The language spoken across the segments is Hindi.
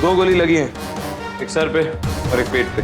2 गोली लगी है, एक सर पे और एक पेट पे।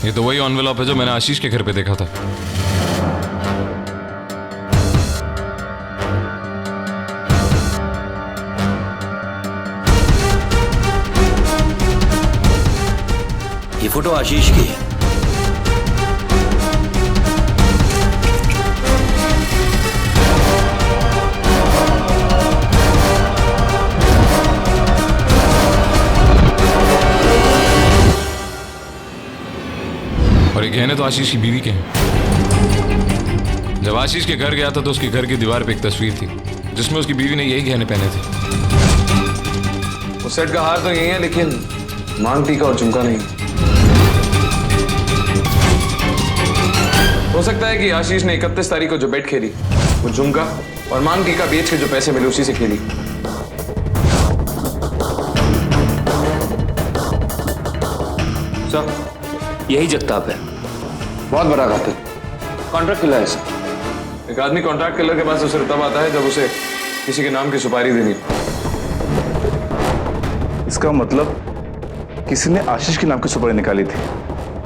ये तो वही एनवेलप है जो मैंने आशीष के घर पे देखा था। ये फोटो आशीष की है। और ये गहने तो आशीष की बीवी के हैं। जब आशीष के घर गया था तो उसके घर की दीवार पे एक तस्वीर थी जिसमें उसकी बीवी ने यही गहने पहने थे। उस सेट का हार तो यही है, लेकिन मांग टीका और झुमका नहीं। हो सकता है कि आशीष ने 31 तारीख को जो बेट खेली वो झुमका और मांग टीका बेच के जो पैसे मिले उसी से खेली। सर, यही जगताप है। बहुत बड़ा घातक कॉन्ट्रैक्ट किलर है सर। एक आदमी कॉन्ट्रैक्ट किलर के पास उसे तब आता है जब उसे किसी के नाम की सुपारी देनी। इसका मतलब किसी ने आशीष के नाम की सुपारी निकाली थी,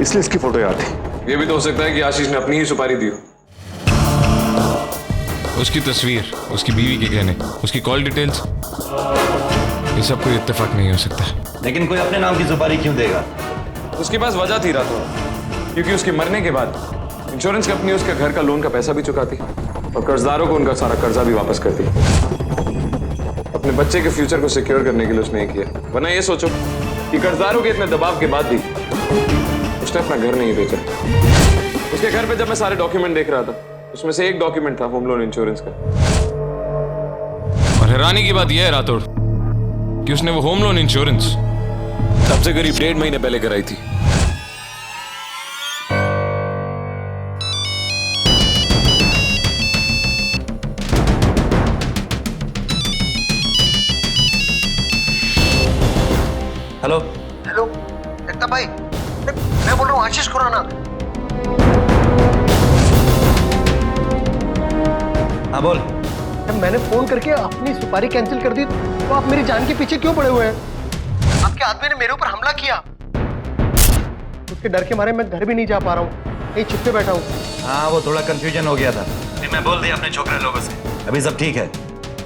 इसलिए इसकी फोटो याद थी। ये भी तो हो सकता है कि आशीष ने अपनी ही सुपारी दी हो। उसकी तस्वीर, उसकी बीवी के गहने, उसकी कॉल डिटेल्स, ये सब कोई इत्तेफाक नहीं हो सकता। लेकिन कोई अपने नाम की सुपारी क्यों देगा? उसके पास वजह थी रातों, क्योंकि उसके मरने के बाद इंश्योरेंस कंपनी उसके घर का लोन का पैसा भी चुकाती और कर्जदारों को उनका सारा कर्जा भी वापस करती। अपने बच्चे के फ्यूचर को सिक्योर करने के लिए उसने ये किया। वरना ये सोचो कि कर्जदारों के इतने दबाव के बाद भी उसने अपना घर नहीं बेचा। उसके घर पे जब मैं सारे डॉक्यूमेंट देख रहा था, उसमें से एक डॉक्यूमेंट था होम लोन इंश्योरेंस का। और हैरानी की बात यह है राठौड़ कि उसने वो होम लोन इंश्योरेंस तब से करीब 1.5 महीने पहले कराई थी। हेलो हेलो जगताप भाई, मैं बोल रहा हूँ आशीष खुराना। हाँ बोल। मैंने फोन करके अपनी सुपारी कैंसिल कर दी, तो आप मेरी जान के पीछे क्यों पड़े हुए हैं? आपके आदमी ने मेरे ऊपर हमला किया। उसके डर के मारे मैं घर भी नहीं जा पा रहा हूँ, यहीं छुप के बैठा हूँ। हाँ वो थोड़ा कंफ्यूजन हो गया था, फिर मैं बोल दिया अपने छोकरे लोगों से। अभी सब ठीक है,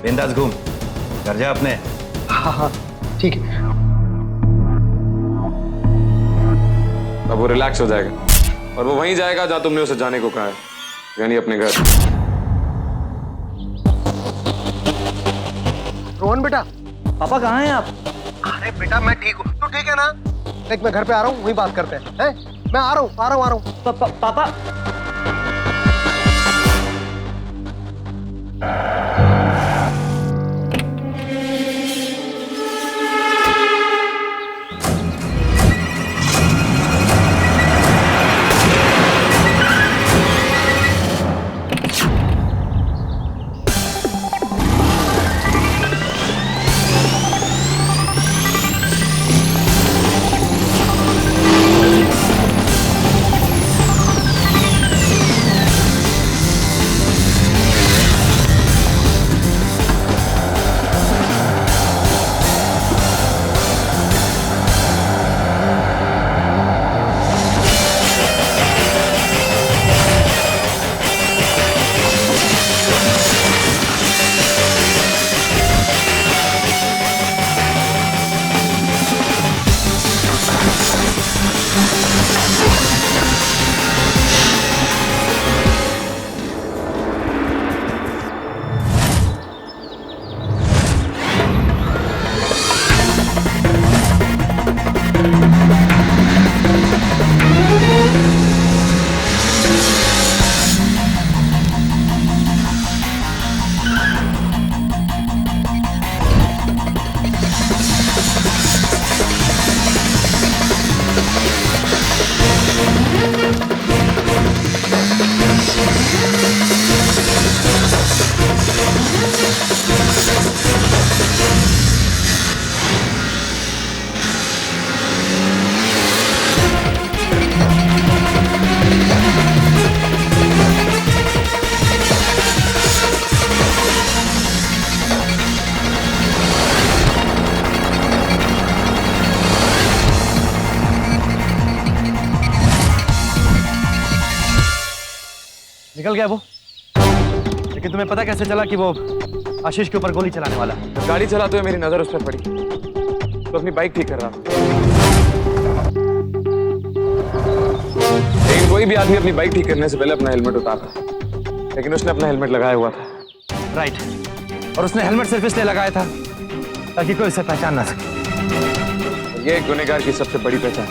बिंदास घूम, घर जा अपने। हाँ हाँ ठीक है। अब वो रिलैक्स हो जाएगा और वो वहीं जाएगा जहां तुमने उसे जाने को कहा है, यानी अपने घर। रोहन बेटा। पापा कहाँ हैं आप? अरे बेटा मैं ठीक हूँ, तू ठीक है ना? देख मैं घर पे आ रहा हूँ, वहीं बात करते हैं। मैं आ रहा हूँ। पापा निकल गया वो। लेकिन तुम्हें पता कैसे चला कि वो आशीष के ऊपर गोली चलाने वाला है? जब गाड़ी चलाते हुए मेरी नजर उस पर पड़ी तो अपनी बाइक ठीक कर रहा था। लेकिन कोई भी आदमी अपनी बाइक ठीक करने से पहले अपना हेलमेट उतारता, लेकिन उसने अपना हेलमेट लगाया हुआ था। राइट। और उसने हेलमेट सिर्फ इसलिए लगाया था ताकि कोई उसे पहचान ना सके। ये एक गुनहगार की सबसे बड़ी पहचान।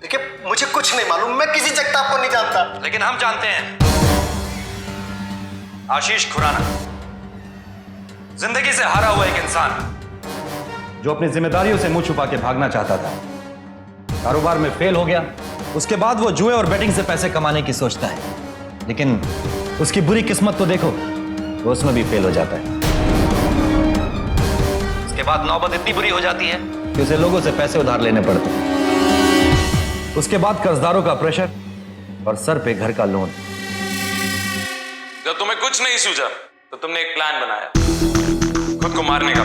देखिए, मुझे कुछ नहीं मालूम, मैं किसी जगताप को नहीं जानता। लेकिन हम जानते हैं आशीष खुराना जिंदगी से हारा हुआ एक इंसान जो अपनी जिम्मेदारियों से मुंह छुपा के भागना चाहता था, कारोबार में फेल हो गया। उसके बाद वो जुए और बेटिंग से पैसे कमाने की सोचता है, लेकिन उसकी बुरी किस्मत तो देखो, वो उसमें भी फेल हो जाता है। उसके बाद नौबत इतनी बुरी हो जाती है कि उसे लोगों से पैसे उधार लेने पड़ते हैं। उसके बाद कर्जदारों का प्रेशर और सर पे घर का लोन। जब तुम्हें कुछ नहीं सूझा तो तुमने एक प्लान बनाया, खुद को मारने का।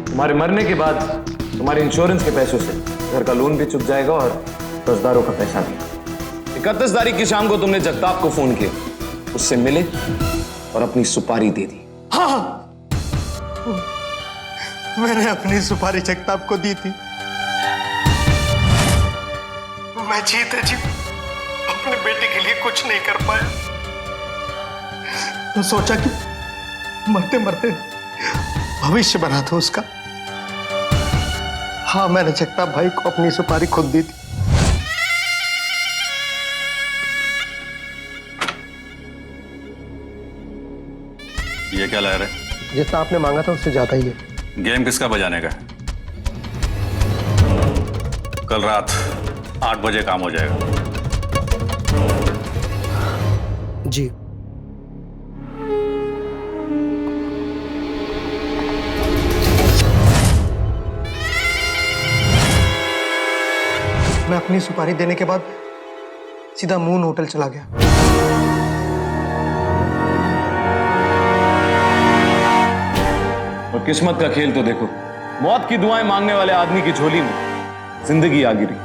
तुम्हारे मरने के बाद तुम्हारे इंश्योरेंस के पैसों से घर का लोन भी चुक जाएगा और कर्जदारों का पैसा भी। 31 तारीख की शाम को तुमने जगताप को फोन किया, उससे मिले और अपनी सुपारी दे दी। हाँ, मैंने अपनी सुपारी जगताप को दी थी। मैं जीते जी अपने बेटे के लिए कुछ नहीं कर पाया। तो सोचा कि मरते मरते भविष्य बना दो उसका। हाँ, मैंने जगताप भाई को अपनी सुपारी खुद दी थी। ये क्या लहर है? जितना आपने मांगा था उससे ज्यादा ही है। गेम किसका बजाने का? कल रात 8 बजे काम हो जाएगा। जी। मैं अपनी सुपारी देने के बाद सीधा मून होटल चला गया। और किस्मत का खेल तो देखो, मौत की दुआएं मांगने वाले आदमी की झोली में जिंदगी आ गिरी।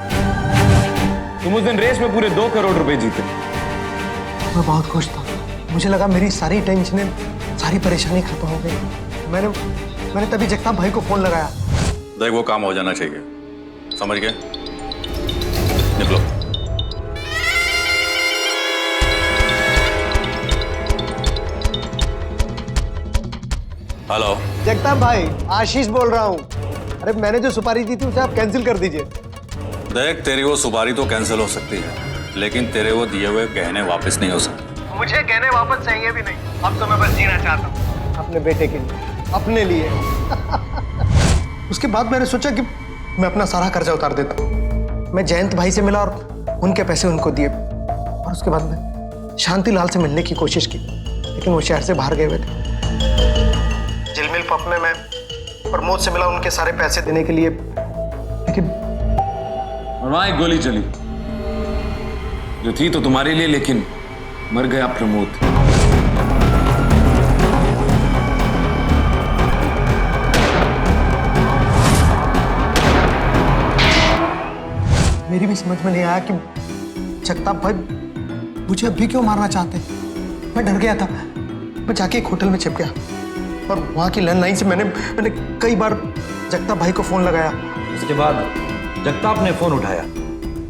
तुम उस दिन रेस में पूरे 2 करोड़ रुपए जीते। मैं बहुत खुश था। मुझे लगा मेरी सारी टेंशनें, सारी परेशानी खत्म हो गई। मैंने तभी जगताप भाई को फोन लगाया। देख, वो काम हो जाना चाहिए, समझ गए? निकलो। हेलो जगताप भाई, आशीष बोल रहा हूँ। अरे, मैंने जो सुपारी दी थी उसे आप कैंसिल कर दीजिए। देख, तेरी वो सुपारी तो कैंसिल हो सकती है, लेकिन तेरे वो दिए हुए गहने वापस नहीं हो सकते। मुझे गहने वापस चाहिए भी नहीं। अब तो मैं बस जीना चाहता हूँ अपने बेटे के लिए, अपने लिए। उसके बाद मैंने सोचा कि मैं अपना सारा कर्जा उतार देता हूँ। मैं जयंत भाई से मिला और उनके पैसे उनको दिए, और उसके बाद मैं शांतिलाल से मिलने की कोशिश की, लेकिन वो शहर से बाहर गए हुए थे। झिलमिल पब में मैं प्रमोद से मिला उनके सारे पैसे देने के लिए, लेकिन और वहां एक गोली चली जो थी तो तुम्हारे लिए, लेकिन मर गया प्रमोद। मेरी भी समझ में नहीं आया कि जगताप भाई मुझे अभी क्यों मारना चाहते। मैं डर गया था। मैं जाके एक होटल में छिप गया और वहां की लैंडलाइन से मैंने कई बार जगताप भाई को फोन लगाया। उसके बाद जगताप ने फोन उठाया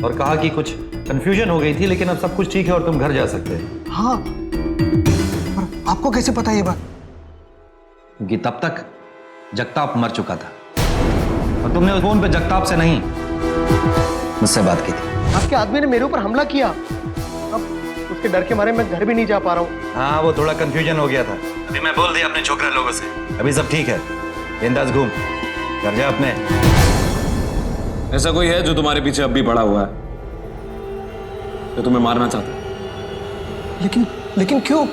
और कहा कि कुछ कंफ्यूजन हो गई थी, लेकिन अब सब कुछ ठीक है और तुम घर जा सकते हो। हाँ, पर आपको कैसे पता ये बात? क्योंकि तब तक जगताप मर चुका था और तुमने उस फोन पे जगताप से नहीं, मुझसे बात की थी। आपके आदमी ने मेरे ऊपर हमला किया। अब उसके डर के मारे मैं घर भी नहीं जा पा रहा हूँ। हाँ, वो थोड़ा कंफ्यूजन हो गया था। अभी मैं बोल दिया अपने छोकरे लोगों से, अभी सब ठीक है। बिंदास घूम, घर जा अपने। ऐसा कोई है जो तुम्हारे पीछे अब भी पड़ा हुआ है, जो तुम्हें मारना चाहता है? लेकिन क्यों?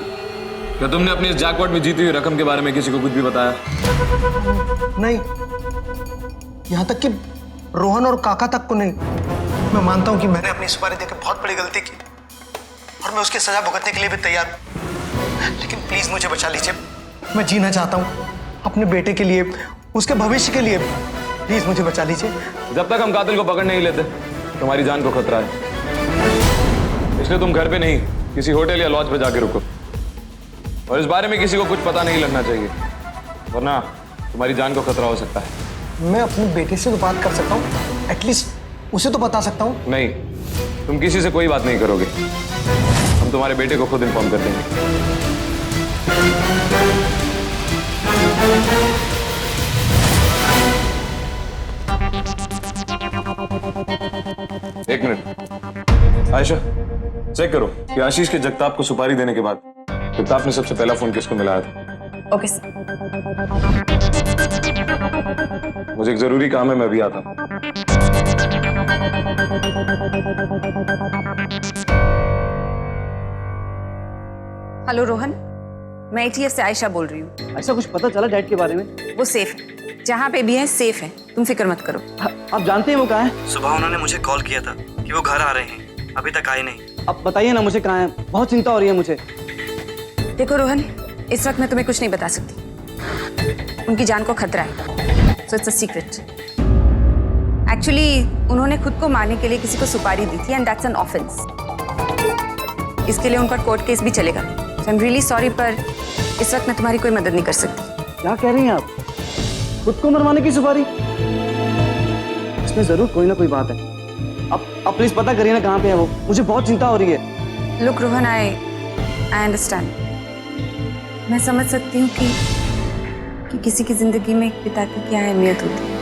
क्या तुमने अपनी इस जैकपॉट में जीती हुई रकम के बारे में किसी को कुछ भी बताया? नहीं, यहां तक कि रोहन और काका तक को नहीं। मैं मानता हूं कि मैंने अपनी सुपारी देकर बहुत बड़ी गलती की और मैं उसकी सजा भुगतने के लिए भी तैयार हूं, लेकिन प्लीज मुझे बचा लीजिए। मैं जीना चाहता हूं अपने बेटे के लिए, उसके भविष्य के लिए। प्लीज मुझे बचा लीजिए। जब तक हम कातिल को पकड़ नहीं लेते तुम्हारी जान को खतरा है। इसलिए तुम घर पे नहीं किसी होटल या लॉज पे जाके रुको, और इस बारे में किसी को कुछ पता नहीं लगना चाहिए, वरना तुम्हारी जान को खतरा हो सकता है। मैं अपने बेटे से तो बात कर सकता हूँ, एटलीस्ट उसे तो बता सकता हूँ। नहीं, तुम किसी से कोई बात नहीं करोगे, हम तुम्हारे बेटे को खुद इन्फॉर्म कर देंगे। एक मिनट, आयशा चेक करो कि आशीष के जगताप को सुपारी देने के बाद जगताप ने सबसे पहला फोन किसको मिलाया था। Okay sir. मुझे एक जरूरी काम है, मैं अभी आता हूं। हेलो रोहन, मैं ATF से आयशा बोल रही हूँ। ऐसा कुछ पता चला डैड के बारे में? वो सेफ है, जहाँ पे भी है सेफ है, तुम फिक्र मत करो। आप जानते हैं वो कहाँ है? सुबह उन्होंने मुझे कॉल किया था कि वो घर आ रहे हैं, अभी तक आए नहीं। अब बताइए ना मुझे कहाँ है, बहुत चिंता हो रही है मुझे। देखो रोहन, इस वक्त मैं तुम्हें कुछ नहीं बता सकती, उनकी जान को खतरा है, so it's a secret. Actually उन्होंने खुद को मारने के लिए किसी को सुपारी दी थी, एंड दैट्स एन ऑफेंस। इसके लिए उन पर कोर्ट केस भी चलेगा। आई एम रियली सॉरी, पर इस वक्त मैं तुम्हारी कोई मदद नहीं कर सकती। क्या कह रही हैं आप? खुद को मरवाने की सुपारी? इसमें जरूर कोई ना कोई बात है। आप प्लीज पता करिए ना कहाँ पे है वो, मुझे बहुत चिंता हो रही है। Look Rohan, I understand. मैं समझ सकती हूँ कि किसी की जिंदगी में एक पिता की क्या अहमियत होती है।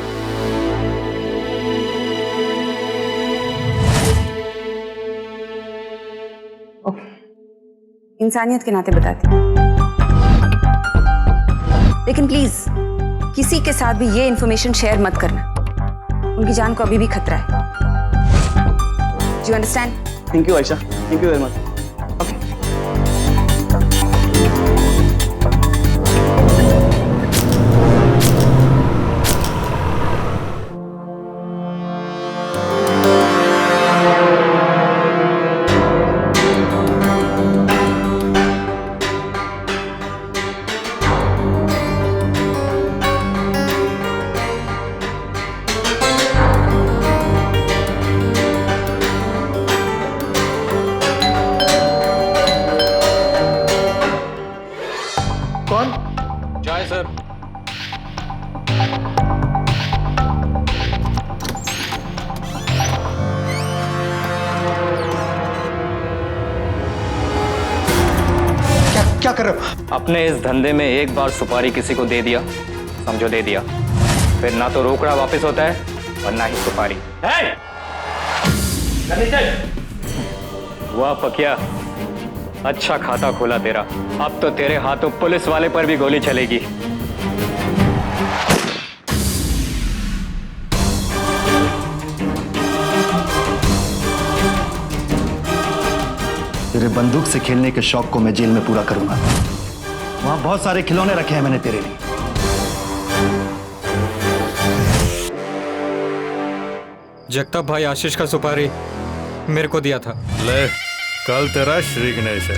इंसानियत के नाते बताती हूँ, लेकिन प्लीज किसी के साथ भी ये इंफॉर्मेशन शेयर मत करना, उनकी जान को अभी भी खतरा है। Do you understand? Thank you Ayesha, thank you very much. कौन? चाय सर। क्या कर रहे हो? अपने इस धंधे में एक बार सुपारी किसी को दे दिया, समझो दे दिया, फिर ना तो रोकड़ा वापस होता है और ना ही सुपारी। वाह पकिया, अच्छा खाता खोला तेरा। अब तो तेरे हाथों पुलिस वाले पर भी गोली चलेगी। तेरे बंदूक से खेलने के शौक को मैं जेल में पूरा करूंगा। वहां बहुत सारे खिलौने रखे हैं मैंने तेरे लिए। जगताप भाई आशीष का सुपारी मेरे को दिया था। ले, कल तेरा श्री गणेश है,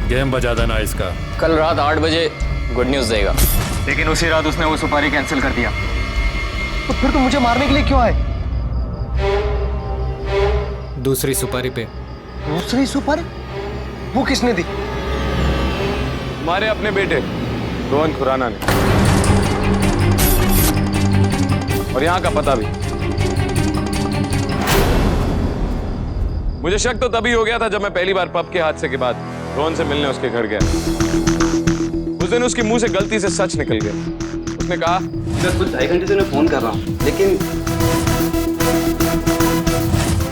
गेम बजा देना इसका। कल रात 8 बजे गुड न्यूज देगा। लेकिन उसी रात उसने वो सुपारी कैंसिल कर दिया। तो फिर तुम मुझे मारने के लिए क्यों आए? दूसरी सुपारी पे। दूसरी सुपारी? वो किसने दी? हमारे अपने बेटे रोहन खुराना ने, और यहाँ का पता भी। मुझे शक तो तभी हो गया था जब मैं पहली बार पब के हादसे के बाद रोहन से मिलने उसके घर गया। उस दिन उसके मुंह से गलती से सच निकल गया। उसने कहा, कुछ 2.5 घंटे से मैं फोन कर रहा हूँ, लेकिन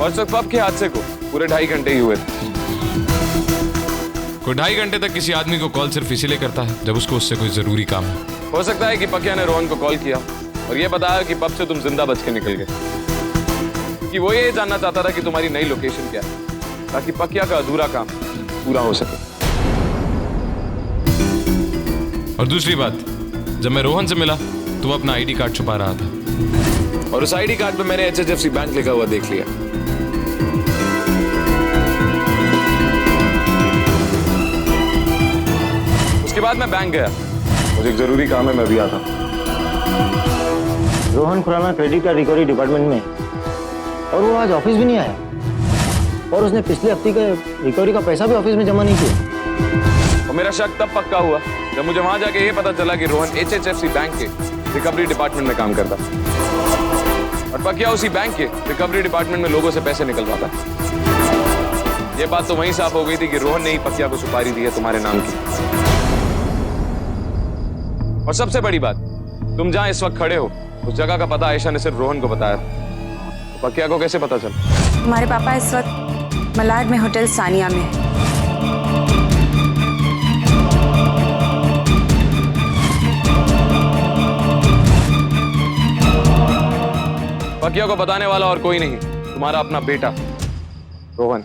और सिर्फ पब के हादसे को पूरे 2.5 घंटे ही हुए थे। कोई 2.5 घंटे तक किसी आदमी को कॉल सिर्फ इसीलिए करता है जब उसको उससे कोई जरूरी काम है। हो सकता है कि पकिया ने रोहन को कॉल किया और ये बताया कि पब से तुम जिंदा बच के निकल गए, कि वो ये जानना चाहता था कि तुम्हारी नई लोकेशन क्या है, ताकि पकिया का अधूरा काम पूरा हो सके। और दूसरी बात, जब मैं रोहन से मिला तो वो अपना आईडी कार्ड छुपा रहा था, और उस आईडी कार्ड पे मैंने HDFC बैंक लिखा हुआ देख लिया। उसके बाद मैं बैंक गया, मुझे एक जरूरी काम है, मैं भी आता हूं। Rohan Khurana credit card recovery department में, और वो आज ऑफिस भी नहीं आया। और उसने पिछले हफ्ते का रिकवरी का पैसा भी ऑफिस में जमा नहीं किया। और मेरा शक तब पक्का हुआ जब मुझे वहां जाके ये पता चला कि रोहन HHFC बैंक के रिकवरी डिपार्टमेंट में काम करता और पकिया उसी बैंक के रिकवरी डिपार्टमेंट में लोगों से पैसे निकलवाता। ये बात तो वहीं साफ हो गई थी कि रोहन ने ही पकिया को सुपारी दी है तुम्हारे नाम की। और सबसे बड़ी बात, तुम जहां इस वक्त खड़े हो उस जगह का पता आयशा ने सिर्फ रोहन को बताया। तो पकिया को कैसे पता चला? तुम्हारे पापा इस वक्त मलाड में होटल सानिया में है। पकिया को बताने वाला और कोई नहीं, तुम्हारा अपना बेटा रोहन।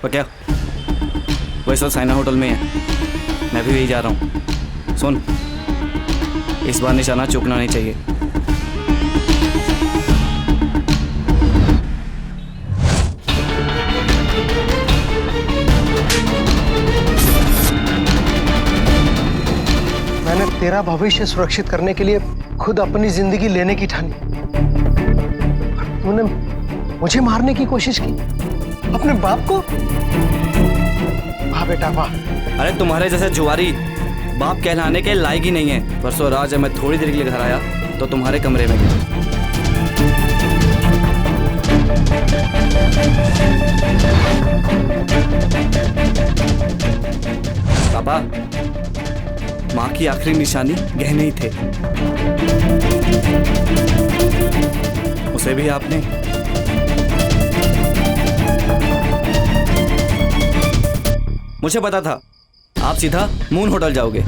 पकिया वो इस वक्त साइना होटल में है, मैं भी वही जा रहा हूँ। सुन, इस बार निशाना चूकना नहीं चाहिए। मैंने तेरा भविष्य सुरक्षित करने के लिए खुद अपनी जिंदगी लेने की ठानी। तूने मुझे मारने की कोशिश की, अपने बाप को। वाह बेटा वाह। अरे तुम्हारे जैसे जुआरी बाप कहलाने के लायक ही नहीं है। परसों रात जब मैं थोड़ी देर के लिए घर आया तो तुम्हारे कमरे में गया। पापा, माँ की आखिरी निशानी गहने ही थे, उसे भी आपने। मुझे पता था आप सीधा मून होटल जाओगे।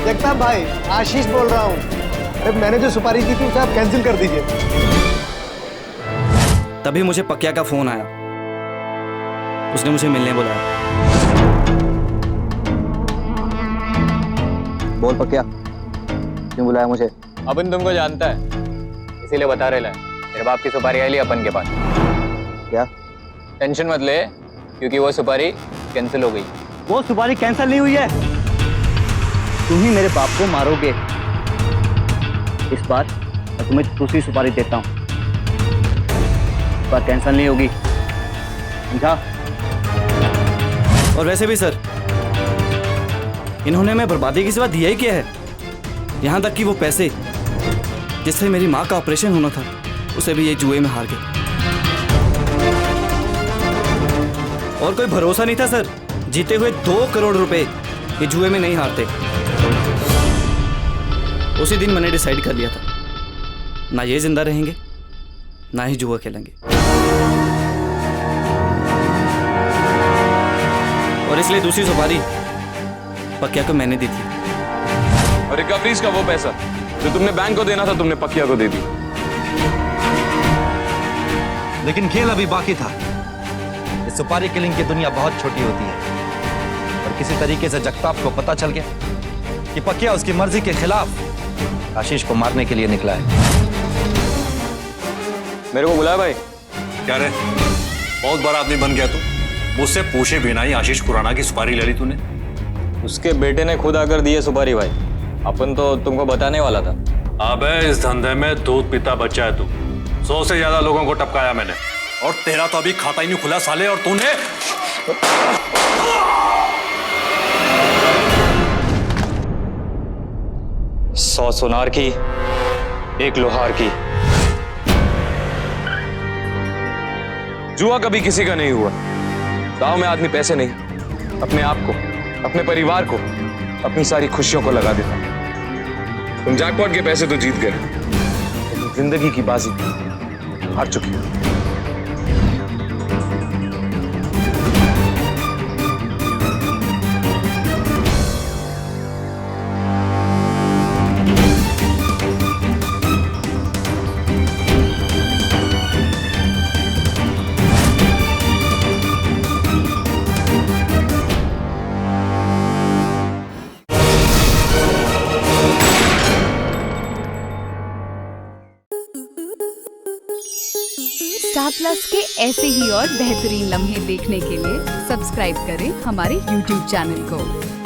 जगताप भाई, आशीष बोल रहा हूँ। अरे मैंने जो सुपारी दी थी उसे आप कैंसिल कर दीजिए। तभी मुझे पकिया का फोन आया, उसने मुझे मिलने बुलाया। बोल पकिया, क्यों बुलाया मुझे? अपन तुमको जानता है इसीलिए बता रहे हैं। मेरे बाप की सुपारी आई ली अपन के पास। क्या? टेंशन मत ले, क्योंकि वो सुपारी कैंसिल हो गई। वो सुपारी कैंसिल नहीं हुई है, तुम ही मेरे बाप को मारोगे। इस बार मैं तुम्हें दूसरी सुपारी देता हूँ, इस बार कैंसिल नहीं होगी, समझा? और वैसे भी सर, इन्होंने मैं बर्बादी की सिवा दिया ही क्या है? यहाँ तक कि वो पैसे जिससे मेरी माँ का ऑपरेशन होना था, उसे भी ये जुए में हार गए। और कोई भरोसा नहीं था सर, जीते हुए 2 करोड़ रुपए ये जुए में नहीं हारते। उसी दिन मैंने डिसाइड कर लिया था, ना ये जिंदा रहेंगे ना ही जुआ खेलेंगे। और इसलिए दूसरी सुपारी पकिया को मैंने दी थी। और रिकवरीज का वो पैसा जो तुमने बैंक को देना था, तुमने पकिया को दे दी। लेकिन खेल अभी बाकी था। इस सुपारी किलिंग की दुनिया बहुत छोटी होती है और किसी तरीके से जगताप को पता चल गया कि पकिया उसकी मर्जी के खिलाफ आशीष को मारने के लिए निकला है। मेरे को बुलाया भाई। क्या रे, बहुत बड़ा आदमी बन गया तू। मुझसे पूछे बिना ही आशीष खुराना की सुपारी ले ली तूने? उसके बेटे ने खुद आकर दी है सुपारी भाई, अपन तो तुमको बताने वाला था। अबे इस धंधे में दूध पीता बच्चा है तू। 100 से ज्यादा लोगों को टपकाया मैंने। और तेरा तो अभी खाता ही नहीं खुला साले, और तूने 100 सोनार की, 1 लोहार की। जुआ कभी किसी का नहीं हुआ। गांव में आदमी पैसे नहीं, अपने आप को, अपने परिवार को, अपनी सारी खुशियों को लगा देता। तुम जैकपॉट के पैसे तो जीत गए, लेकिन जिंदगी की बाजी हार चुकी हो। प्लस के ऐसे ही और बेहतरीन लम्हे देखने के लिए सब्सक्राइब करें हमारे YouTube चैनल को।